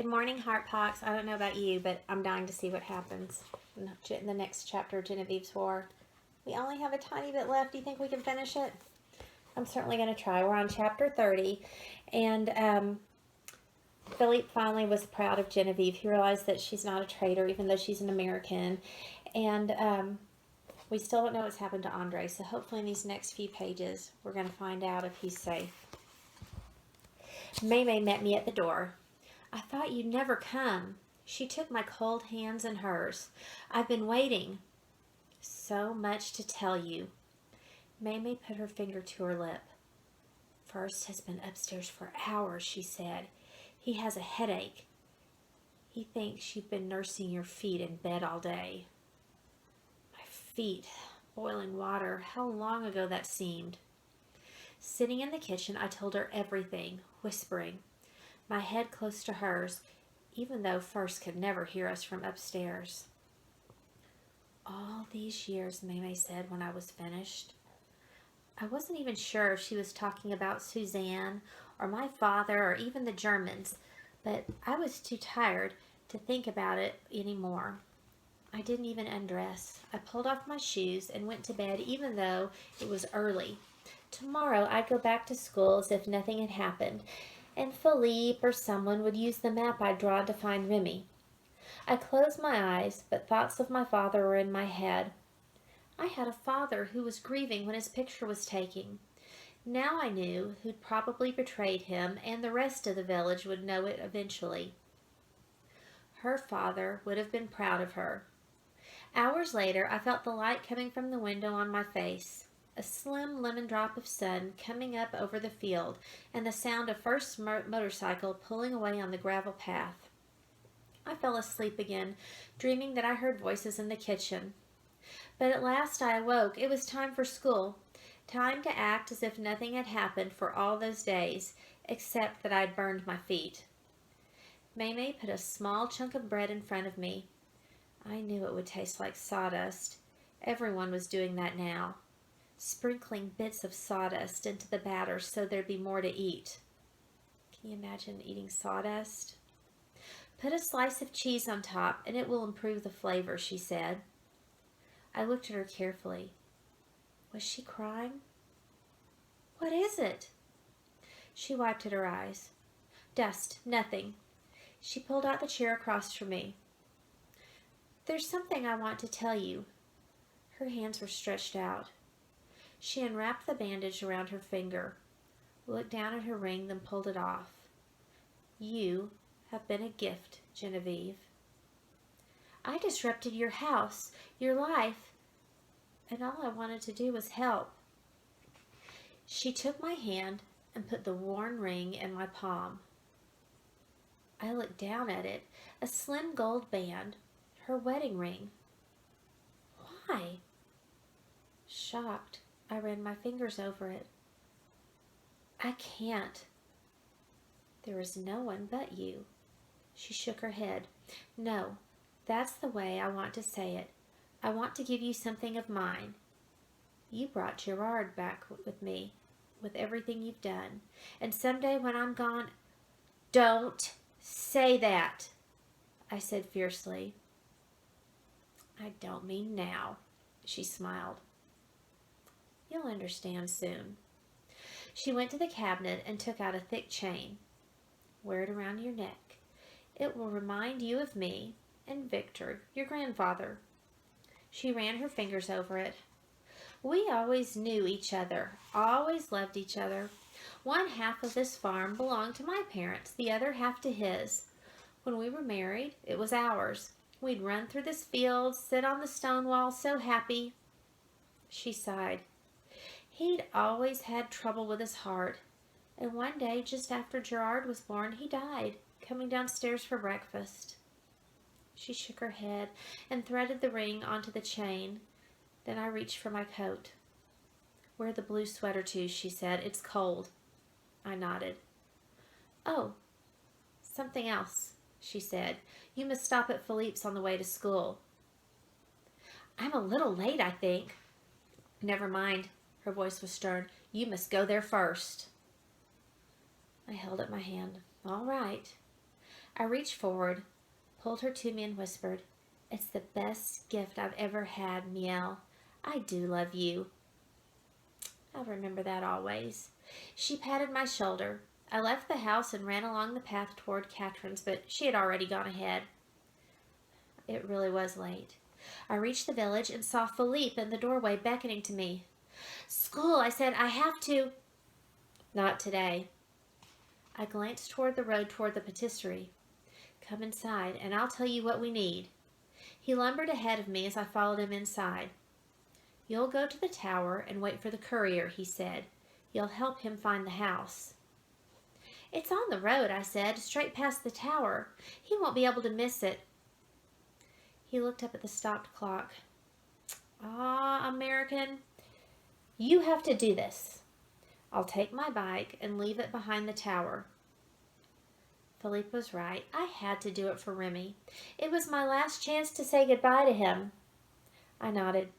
Good morning, Harp Hawks. I don't know about you, but I'm dying to see what happens in the next chapter of Genevieve's War. We only have a tiny bit left. Do you think we can finish it? I'm certainly going to try. We're on chapter 30, and Philippe finally was proud of Genevieve. He realized that she's not a traitor, even though she's an American, and we still don't know what's happened to Andre, so hopefully in these next few pages, we're going to find out if he's safe. May met me at the door. I thought you'd never come. She took my cold hands in hers. I've been waiting. So much to tell you. May put her finger to her lip. First has been upstairs for hours, she said. He has a headache. He thinks you've been nursing your feet in bed all day. My feet, boiling water, how long ago that seemed. Sitting in the kitchen, I told her everything, whispering, my head close to hers, even though First could never hear us from upstairs. All these years, May said when I was finished. I wasn't even sure if she was talking about Suzanne or my father or even the Germans, but I was too tired to think about it anymore. I didn't even undress. I pulled off my shoes and went to bed even though it was early. Tomorrow I'd go back to school as if nothing had happened, and Philippe or someone would use the map I'd drawn to find Remy. I closed my eyes, but thoughts of my father were in my head. I had a father who was grieving when his picture was taken. Now I knew who'd probably betrayed him, and the rest of the village would know it eventually. Her father would have been proud of her. Hours later, I felt the light coming from the window on my face. A slim lemon drop of sun coming up over the field, and the sound of First's motorcycle pulling away on the gravel path. I fell asleep again, dreaming that I heard voices in the kitchen. But at last I awoke. It was time for school. Time to act as if nothing had happened for all those days, except that I'd burned my feet. May put a small chunk of bread in front of me. I knew it would taste like sawdust. Everyone was doing that now, sprinkling bits of sawdust into the batter so there'd be more to eat. Can you imagine eating sawdust? Put a slice of cheese on top and it will improve the flavor, she said. I looked at her carefully. Was she crying? What is it? She wiped at her eyes. Dust, nothing. She pulled out the chair across from me. There's something I want to tell you. Her hands were stretched out. She unwrapped the bandage around her finger, looked down at her ring, then pulled it off. You have been a gift, Genevieve. I disrupted your house, your life, and all I wanted to do was help. She took my hand and put the worn ring in my palm. I looked down at it, a slim gold band, her wedding ring. Why? Shocked, I ran my fingers over it. I can't. There is no one but you. She shook her head. No, that's the way I want to say it. I want to give you something of mine. You brought Gerard back with me, with everything you've done. And someday when I'm gone... Don't say that, I said fiercely. I don't mean now, she smiled. You'll understand soon. She went to the cabinet and took out a thick chain. Wear it around your neck. It will remind you of me and Victor, your grandfather. She ran her fingers over it. We always knew each other, always loved each other. One half of this farm belonged to my parents, the other half to his. When we were married, it was ours. We'd run through this field, sit on the stone wall, so happy. She sighed. He'd always had trouble with his heart, and one day, just after Gerard was born, he died, coming downstairs for breakfast. She shook her head and threaded the ring onto the chain. Then I reached for my coat. Wear the blue sweater too, she said. It's cold. I nodded. Oh, something else, she said. You must stop at Philippe's on the way to school. I'm a little late, I think. Never mind. Her voice was stern. You must go there first. I held up my hand. All right. I reached forward, pulled her to me, and whispered, "It's the best gift I've ever had, Miel. I do love you." I'll remember that always. She patted my shoulder. I left the house and ran along the path toward Catherine's, but she had already gone ahead. It really was late. I reached the village and saw Philippe in the doorway beckoning to me. "School," I said. "I have to." "Not today." I glanced toward the road toward the patisserie. "Come inside, and I'll tell you what we need." He lumbered ahead of me as I followed him inside. "You'll go to the tower and wait for the courier," he said. "You'll help him find the house." "It's on the road," I said, "straight past the tower. He won't be able to miss it." He looked up at the stopped clock. "Ah, American, you have to do this. I'll take my bike and leave it behind the tower." Philippe was right. I had to do it for Remy. It was my last chance to say goodbye to him. I nodded.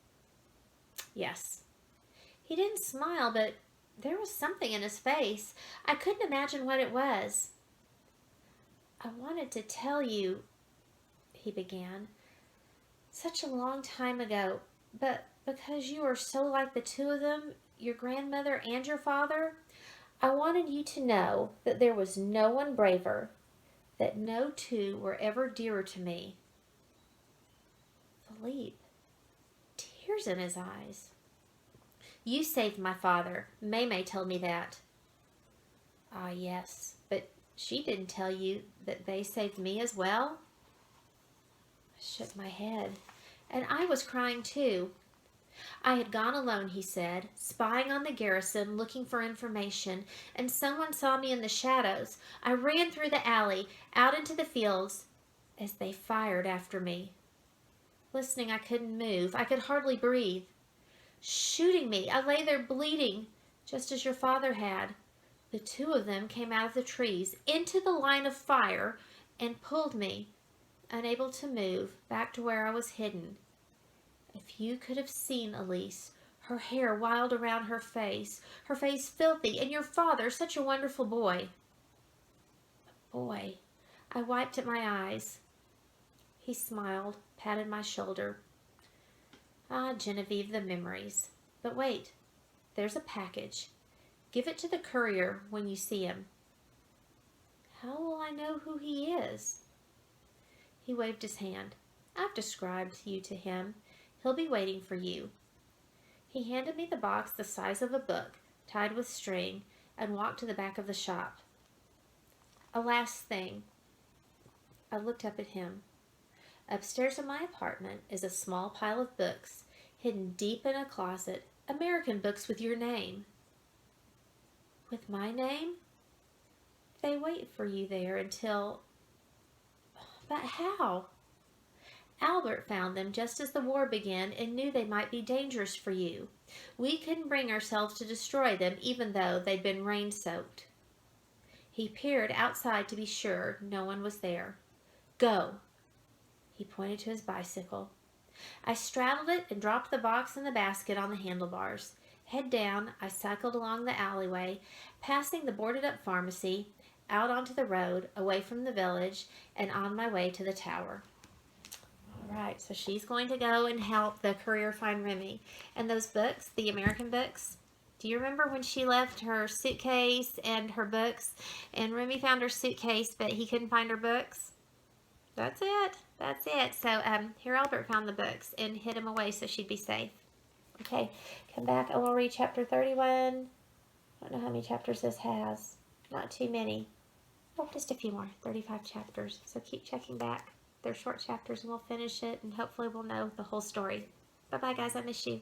Yes. He didn't smile, but there was something in his face. I couldn't imagine what it was. "I wanted to tell you," he began, "such a long time ago, but because you are so like the two of them, your grandmother and your father, I wanted you to know that there was no one braver, that no two were ever dearer to me." Philippe, tears in his eyes. "You saved my father. May told me that." "Ah, yes, but she didn't tell you that they saved me as well?" I shook my head, and I was crying too. "I had gone alone," he said, "spying on the garrison, looking for information, and someone saw me in the shadows. I ran through the alley, out into the fields, as they fired after me. Listening, I couldn't move. I could hardly breathe. Shooting me, I lay there bleeding, just as your father had. The two of them came out of the trees, into the line of fire, and pulled me, unable to move, back to where I was hidden. If you could have seen Elise, her hair wild around her face filthy, and your father such a wonderful boy." "Boy." I wiped at my eyes. He smiled, patted my shoulder. "Ah, Genevieve, the memories. But wait, there's a package. Give it to the courier when you see him." "How will I know who he is?" He waved his hand. "I've described you to him. He'll be waiting for you." He handed me the box the size of a book, tied with string, and walked to the back of the shop. "A last thing." I looked up at him. "Upstairs in my apartment is a small pile of books, hidden deep in a closet, American books with your name." "With my name?" "They wait for you there until—" "But how?" "Albert found them just as the war began and knew they might be dangerous for you. We couldn't bring ourselves to destroy them even though they'd been rain-soaked." He peered outside to be sure no one was there. "Go." He pointed to his bicycle. I straddled it and dropped the box and the basket on the handlebars. Head down, I cycled along the alleyway, passing the boarded-up pharmacy, out onto the road, away from the village, and on my way to the tower. All right, so she's going to go and help the courier find Remy. And those books, the American books, do you remember when she left her suitcase and her books, and Remy found her suitcase, but he couldn't find her books? That's it. That's it. So here Albert found the books and hid them away so she'd be safe. Okay, come back and we'll read chapter 31. I don't know how many chapters this has. Not too many. Oh, just a few more. 35 chapters. So keep checking back. They're short chapters and we'll finish it and hopefully we'll know the whole story. Bye-bye, guys. I miss you.